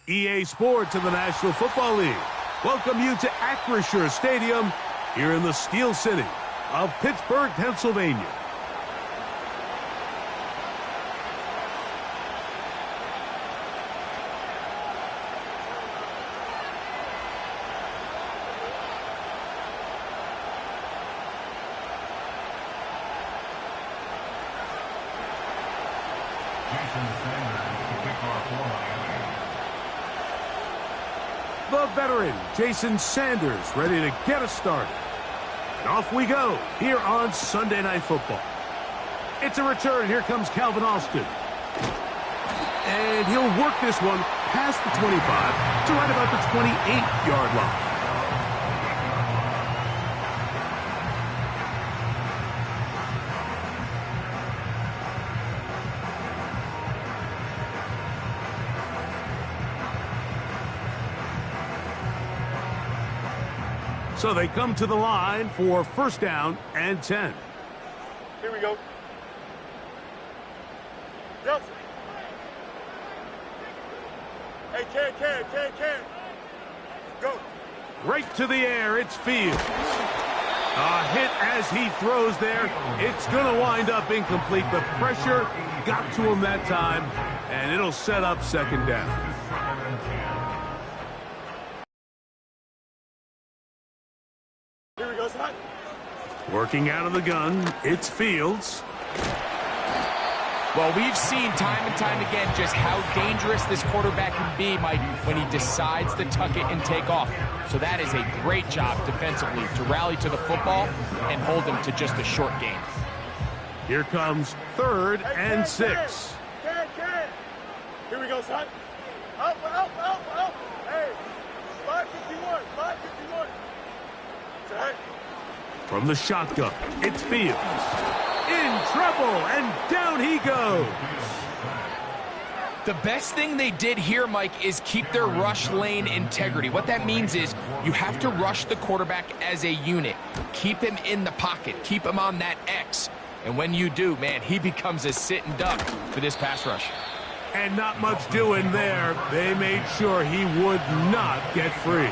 EA Sports and the National Football League welcome you to Acrisure Stadium here in the Steel City of Pittsburgh, Pennsylvania. The veteran, Jason Sanders, ready to get us started. And off we go here on Sunday Night Football. It's a return. Here comes Calvin Austin. And he'll work this one past the 25 to right about the 28-yard line. So they come to the line for first down and 10. Here we go. Yep. Hey, Ken. Go. Right to the air, it's Fields. A hit as he throws there. It's going to wind up incomplete. The pressure got to him that time, and it'll set up second down. Here we go, son. Working out of the gun, it's Fields. Well, we've seen time and time again just how dangerous this quarterback can be, Mike, when he decides to tuck it and take off. So that is a great job defensively to rally to the football and hold him to just a short gain. Here comes third and 6. Ken. Here we go, son. Up. Hey, 551. Set. From the shotgun, it's Fields. In trouble, and down he goes. The best thing they did here, Mike, is keep their rush lane integrity. What that means is you have to rush the quarterback as a unit. Keep him in the pocket. Keep him on that X. And when you do, man, he becomes a sit and duck for this pass rush. And not much doing there. They made sure he would not get free.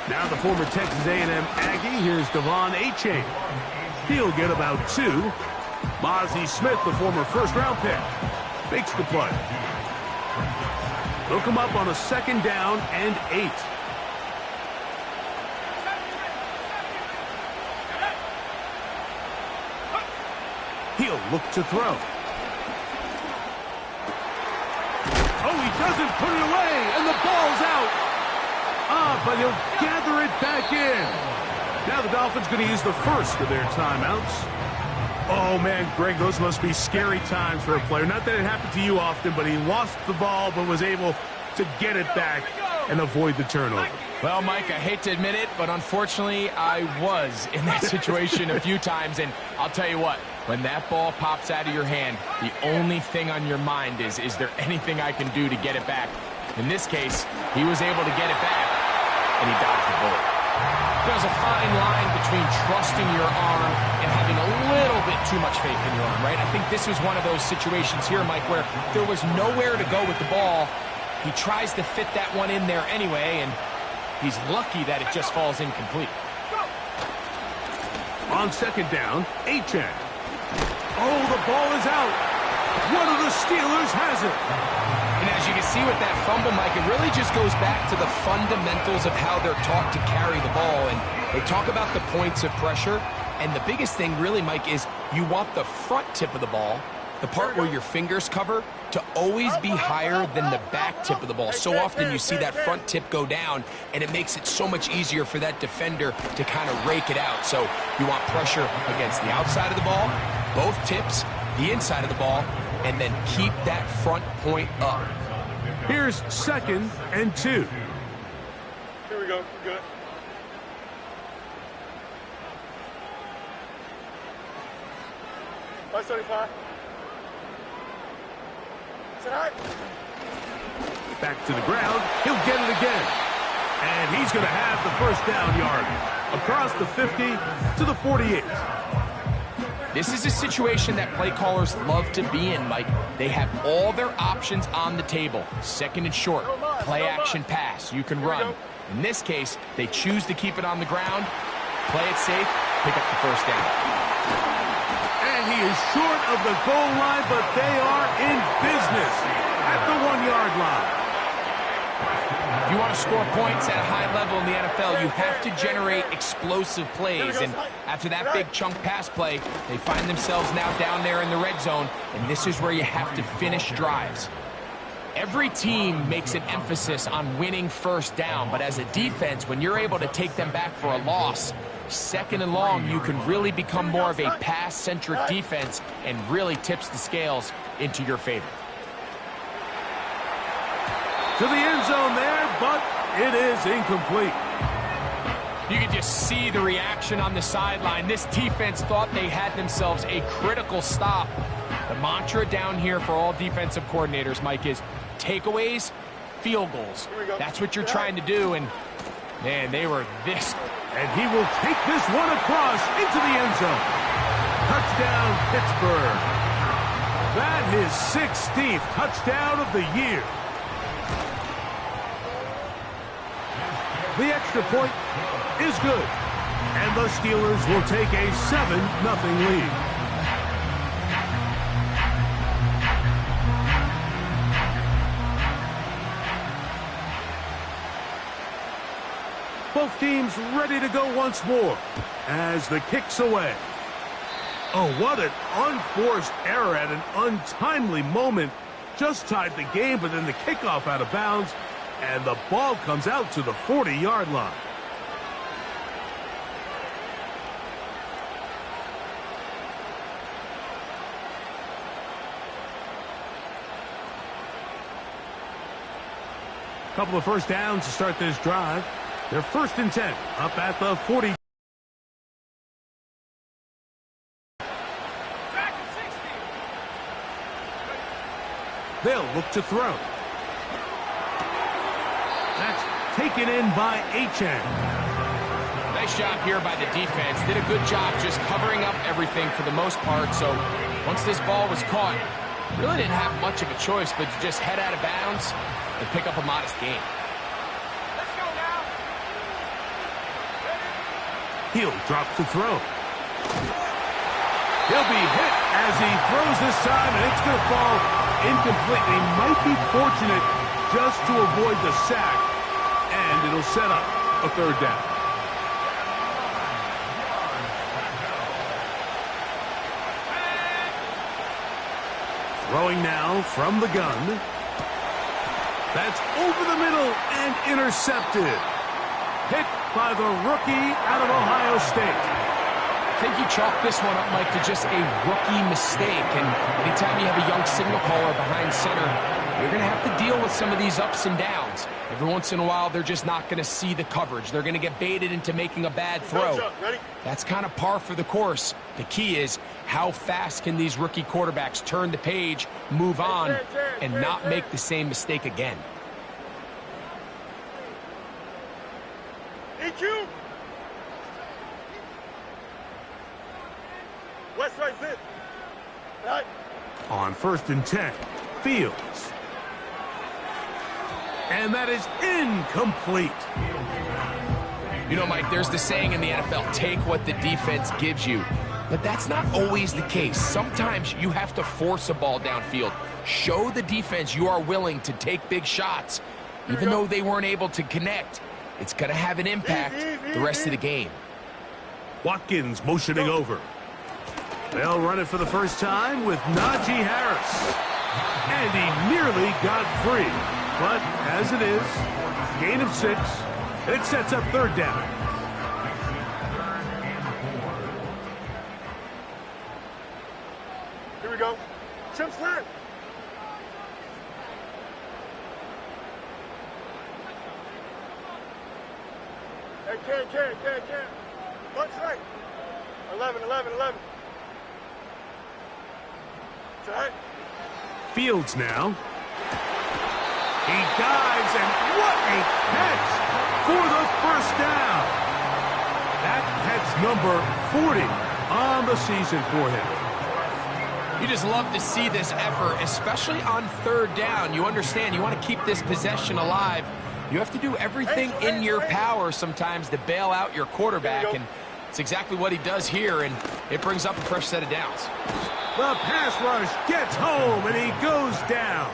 Now the former Texas A&M Aggie, here's Devon Achane. He'll get about 2. Mozzie Smith, the former first-round pick, makes the play. They'll come up on a second down and 8. He'll look to throw. Oh, he doesn't put it away, and the ball's out. But he'll gather it back in. Now the Dolphins going to use the first of their timeouts. Oh, man, Greg, those must be scary times for a player. Not that it happened to you often, but he lost the ball but was able to get it back and avoid the turnover. Well, Mike, I hate to admit it, but unfortunately I was in that situation a few times, and I'll tell you what, when that ball pops out of your hand, the only thing on your mind is there anything I can do to get it back? In this case, he was able to get it back, and he dodged the bullet. There's a fine line between trusting your arm and having a little bit too much faith in your arm, right? I think this was one of those situations here, Mike, where there was nowhere to go with the ball. He tries to fit that one in there anyway, and he's lucky that it just falls incomplete. On second down, Achane. Oh, the ball is out. One of the Steelers has it. And as you can see with that fumble, Mike, it really just goes back to the fundamentals of how they're taught to carry the ball. And they talk about the points of pressure. And the biggest thing really, Mike, is you want the front tip of the ball, the part where your fingers cover, to always be higher than the back tip of the ball. So often you see that front tip go down, and it makes it so much easier for that defender to kind of rake it out. So you want pressure against the outside of the ball, both tips, the inside of the ball, and then keep that front point up. Here's second and 2. Here we go. Good. $575. Set. Back to the ground. He'll get it again. And he's going to have the first down yard. Across the 50 to the 48. This is a situation that play callers love to be in, Mike. They have all their options on the table. Second and short, play action pass, you can run. In this case, they choose to keep it on the ground, play it safe, pick up the first down. And he is short of the goal line, but they are in business at the 1-yard line. If you want to score points at a high level in the NFL, you have to generate explosive plays. And after that big chunk pass play, they find themselves now down there in the red zone, and this is where you have to finish drives. Every team makes an emphasis on winning first down, but as a defense, when you're able to take them back for a loss, second and long, you can really become more of a pass-centric defense and really tips the scales into your favor. To the end zone there, but it is incomplete. You can just see the reaction on the sideline. This defense thought they had themselves a critical stop. The mantra down here for all defensive coordinators, Mike, is takeaways, field goals. That's what you're trying to do, and, man, they were this. And he will take this one across into the end zone. Touchdown, Pittsburgh. That is his 16th touchdown of the year. The extra point is good, and the Steelers will take a 7-0 lead. Both teams ready to go once more as the kick's away. Oh, what an unforced error at an untimely moment. Just tied the game, but then the kickoff out of bounds. And the ball comes out to the 40-yard line. Couple of first downs to start this drive. They're 1st and 10, up at the 40. They'll look to throw. That's taken in by Achane. Nice job here by the defense. Did a good job just covering up everything for the most part. So once this ball was caught, really didn't have much of a choice but to just head out of bounds and pick up a modest gain. Let's go now. He'll drop to throw. He'll be hit as he throws this time, and it's going to fall incomplete. He might be fortunate just to avoid the sack, and it'll set up a 3rd down. Throwing now from the gun. That's over the middle and intercepted. Picked by the rookie out of Ohio State. I think you chalk this one up, Mike, to just a rookie mistake. And anytime you have a young signal caller behind center, you're going to have to deal with some of these ups and downs. Every once in a while, they're just not going to see the coverage. They're going to get baited into making a bad throw. That's kind of par for the course. The key is how fast can these rookie quarterbacks turn the page, move on, and not make the same mistake again. EQ. West right zip. Right. On 1st and 10, Fields. And that is incomplete. You know, Mike, there's the saying in the NFL, take what the defense gives you. But that's not always the case. Sometimes you have to force a ball downfield. Show the defense you are willing to take big shots. Even though they weren't able to connect, it's going to have an impact the rest of the game. Watkins motioning over. They'll run it for the first time with Najee Harris. And he nearly got free. But as it is, gain of 6, and it sets up 3rd down. Here we go. Chip slant. Hey, can. Bunch right. 11. Fields now He dives, and what a catch for the first down. That catch number 40 on the season for him. You just love to see this effort, especially on third down. You understand, you want to keep this possession alive. You have to do everything in your power sometimes to bail out your quarterback, and it's exactly what he does here, and it brings up a fresh set of downs. The pass rush gets home, and he goes down.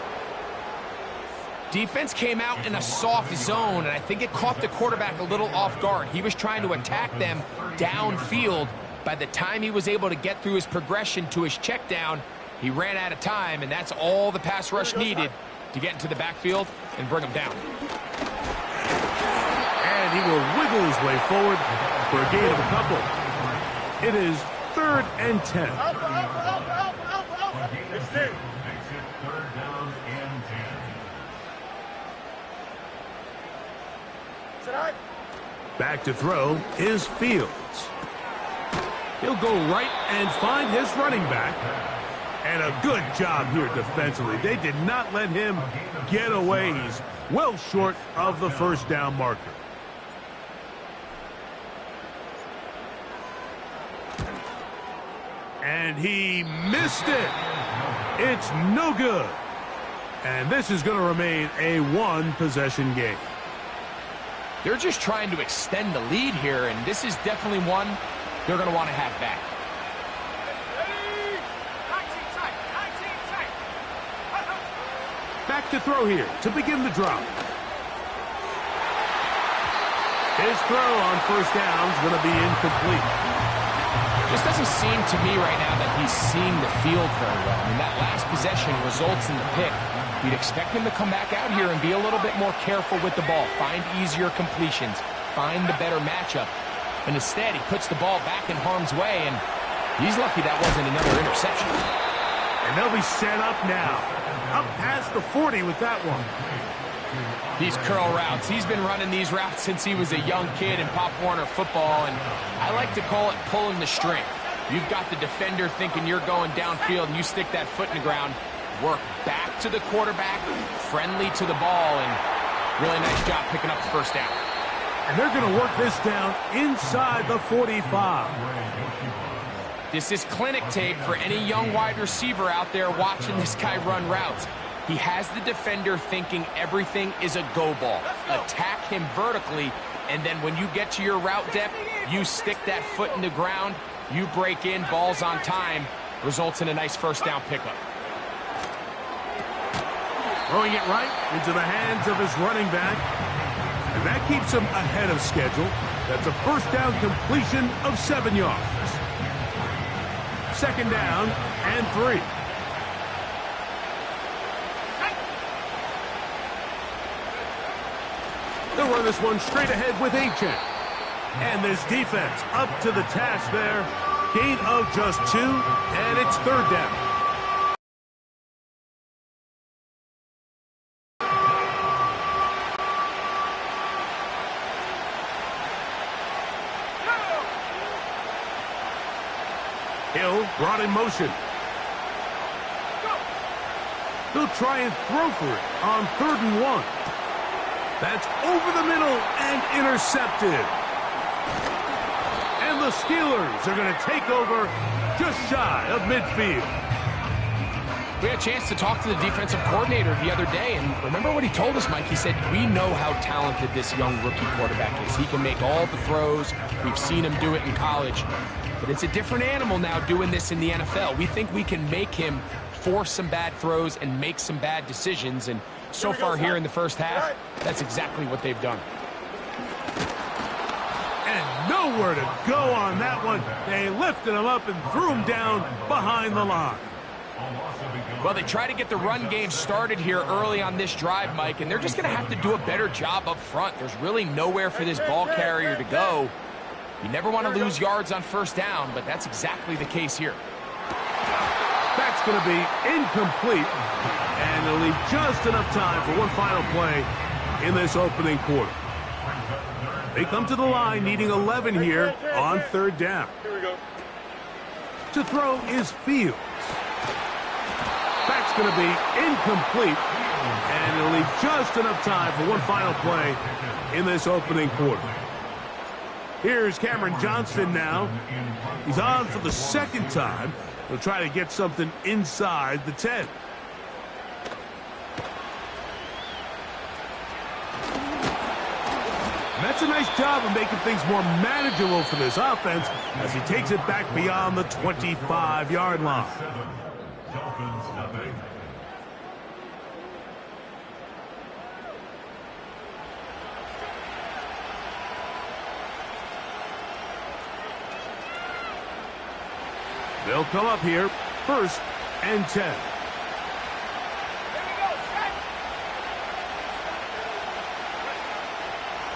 Defense came out in a soft zone, and I think it caught the quarterback a little off guard. He was trying to attack them downfield. By the time he was able to get through his progression to his check down, he ran out of time, and that's all the pass rush needed to get into the backfield and bring him down. And he will wiggle his way forward for a gain of a couple. It is 3rd and 10. Back to throw is Fields. He'll go right and find his running back. And a good job here defensively. They did not let him get away. He's well short of the first down marker. And he missed it. It's no good. And this is going to remain a one-possession game. They're just trying to extend the lead here, and this is definitely one they're going to want to have back. Back to throw here to begin the drop. His throw on first down is going to be incomplete. Just doesn't seem to me right now that he's seeing the field very well. I mean, that last possession results in the pick. You'd expect him to come back out here and be a little bit more careful with the ball, find easier completions, find the better matchup. And instead, he puts the ball back in harm's way, and he's lucky that wasn't another interception. And they'll be set up now. Up past the 40 with that one. These curl routes, he's been running these routes since he was a young kid in Pop Warner football, and I like to call it pulling the string. You've got the defender thinking you're going downfield, and you stick that foot in the ground, work back to the quarterback, friendly to the ball, and really nice job picking up the first down. And they're going to work this down inside the 45. This is clinic tape for any young wide receiver out there watching this guy run routes. He has the defender thinking everything is a go ball. Attack him vertically, and then when you get to your route depth, you stick that foot in the ground, you break in, balls on time, results in a nice first down pickup. Throwing it right into the hands of his running back. And that keeps him ahead of schedule. That's a first down completion of 7 yards. Second down and 3. They'll run this one straight ahead with Achane. And this defense up to the task there. Gain of just 2, and it's third down. Hill brought in motion. They'll try and throw for it on 3rd and 1. That's over the middle and intercepted. And the Steelers are going to take over just shy of midfield. We had a chance to talk to the defensive coordinator the other day, and remember what he told us, Mike? He said, we know how talented this young rookie quarterback is. He can make all the throws. We've seen him do it in college. But it's a different animal now doing this in the NFL. We think we can make him force some bad throws and make some bad decisions, and so far here in the first half, that's exactly what they've done. And nowhere to go on that one. They lifted him up and threw him down behind the line. Well, they try to get the run game started here early on this drive, Mike, and they're just going to have to do a better job up front. There's really nowhere for this ball carrier to go. You never want to lose yards on first down, but that's exactly the case here. That's going to be incomplete, and it'll leave just enough time for one final play in this opening quarter. They come to the line needing 11 here on 3rd down. Here we go. To throw is Fields. That's going to be incomplete, And it'll leave just enough time for one final play in this opening quarter. Here's Cameron Johnston now. He's on for the second time. He'll try to get something inside the 10. And that's a nice job of making things more manageable for this offense as he takes it back beyond the 25-yard line. They'll come up here, 1st and 10.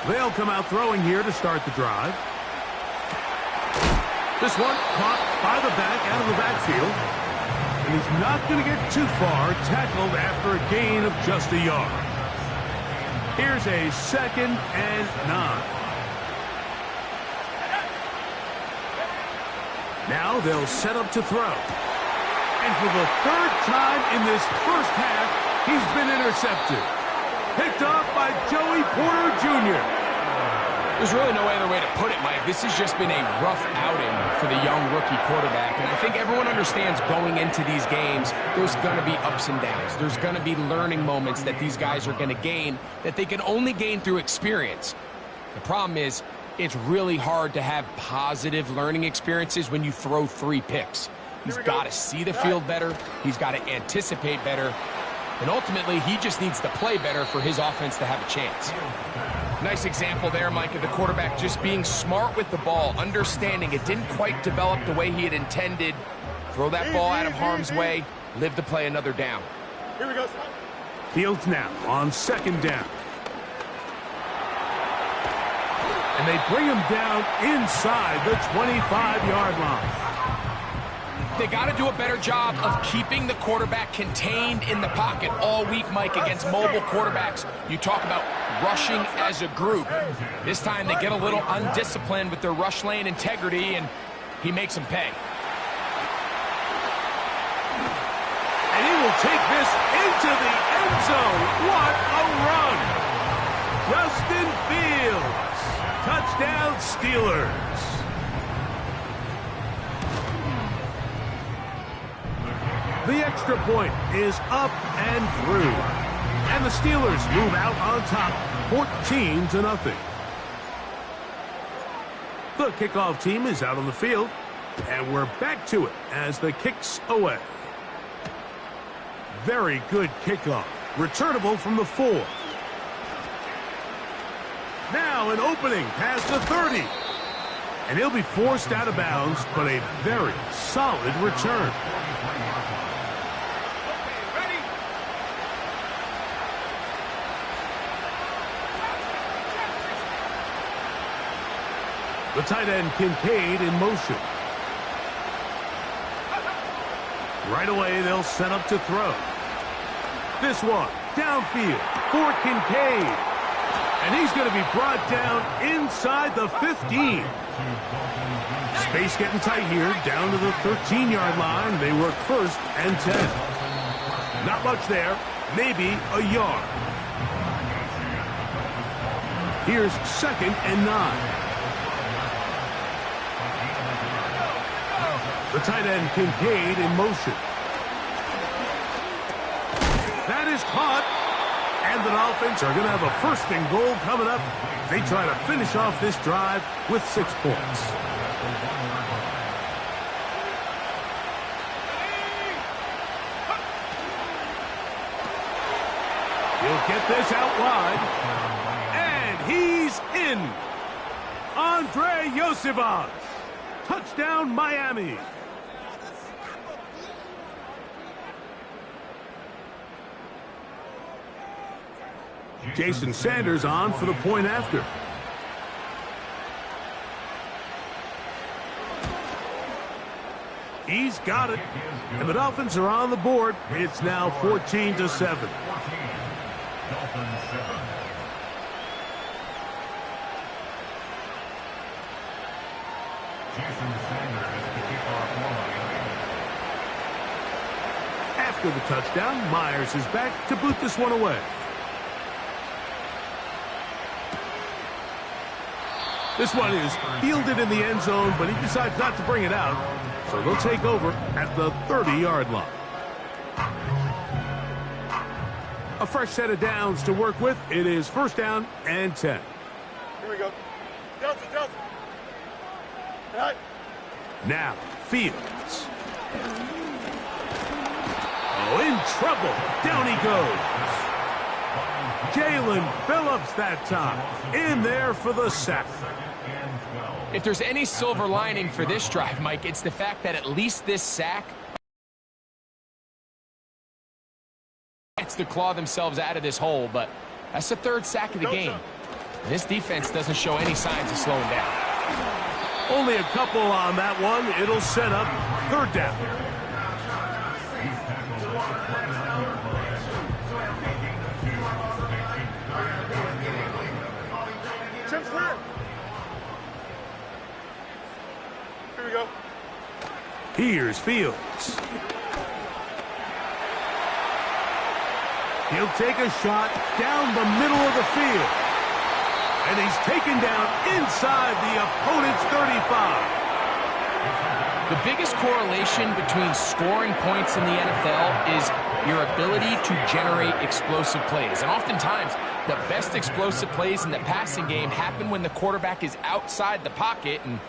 They'll come out throwing here to start the drive. This one caught by the back out of the backfield. And he's not going to get too far, tackled after a gain of just a yard. Here's a 2nd and 9. Now they'll set up to throw. And for the 3rd time in this first half, he's been intercepted. Picked off by Joey Porter Jr. There's really no other way to put it, Mike. This has just been a rough outing for the young rookie quarterback. And I think everyone understands going into these games, there's going to be ups and downs. There's going to be learning moments that these guys are going to gain that they can only gain through experience. The problem is, it's really hard to have positive learning experiences when you throw 3 picks. He's got to see the field better. He's got to anticipate better. And ultimately, he just needs to play better for his offense to have a chance. Nice example there, Mike, of the quarterback just being smart with the ball, understanding it didn't quite develop the way he had intended. Throw that ball out of harm's way, live to play another down. Here we go. Fields now on 2nd down. And they bring him down inside the 25-yard line. They got to do a better job of keeping the quarterback contained in the pocket all week, Mike, against mobile quarterbacks. You talk about rushing as a group. This time they get a little undisciplined with their rush lane integrity, and he makes them pay. And he will take this into the end zone. What a run! Justin Fields. Touchdown, Steelers. The extra point is up and through. And the Steelers move out on top, 14-0. The kickoff team is out on the field, and we're back to it as the kick's away. Very good kickoff. Returnable from the 4. Now an opening past the 30. And he'll be forced out of bounds, but a very solid return. The tight end Kincaid in motion. Right away, they'll set up to throw. This one, downfield for Kincaid. And he's going to be brought down inside the 15. Space getting tight here, down to the 13-yard line. They work 1st and 10. Not much there, maybe a yard. Here's 2nd and 9. The tight end Kincaid in motion. That is caught. And the Dolphins are going to have a 1st and goal coming up. They try to finish off this drive with 6 points. He'll get this out wide. And he's in. Andrei Iosivas. Touchdown, Miami. Jason Sanders on for the point after. He's got it. And the Dolphins are on the board. It's now 14-7. After the touchdown, Myers is back to boot this one away. This one is fielded in the end zone, but he decides not to bring it out. So they'll take over at the 30-yard line. A fresh set of downs to work with. It is first down and 10. Here we go. Delta, Delta. Right. Now, Fields. Oh, in trouble. Down he goes. Jalen Phillips that time. In there for the sack. If there's any silver lining for this drive, Mike, it's the fact that at least this sack gets to claw themselves out of this hole, but that's the third sack of the game. This defense doesn't show any signs of slowing down. Only a couple on that one. It'll set up third down. Chip's left. Here we go. Here's Fields. He'll take a shot down the middle of the field. And he's taken down inside the opponent's 35. The biggest correlation between scoring points in the NFL is your ability to generate explosive plays. And oftentimes, the best explosive plays in the passing game happen when the quarterback is outside the pocket, and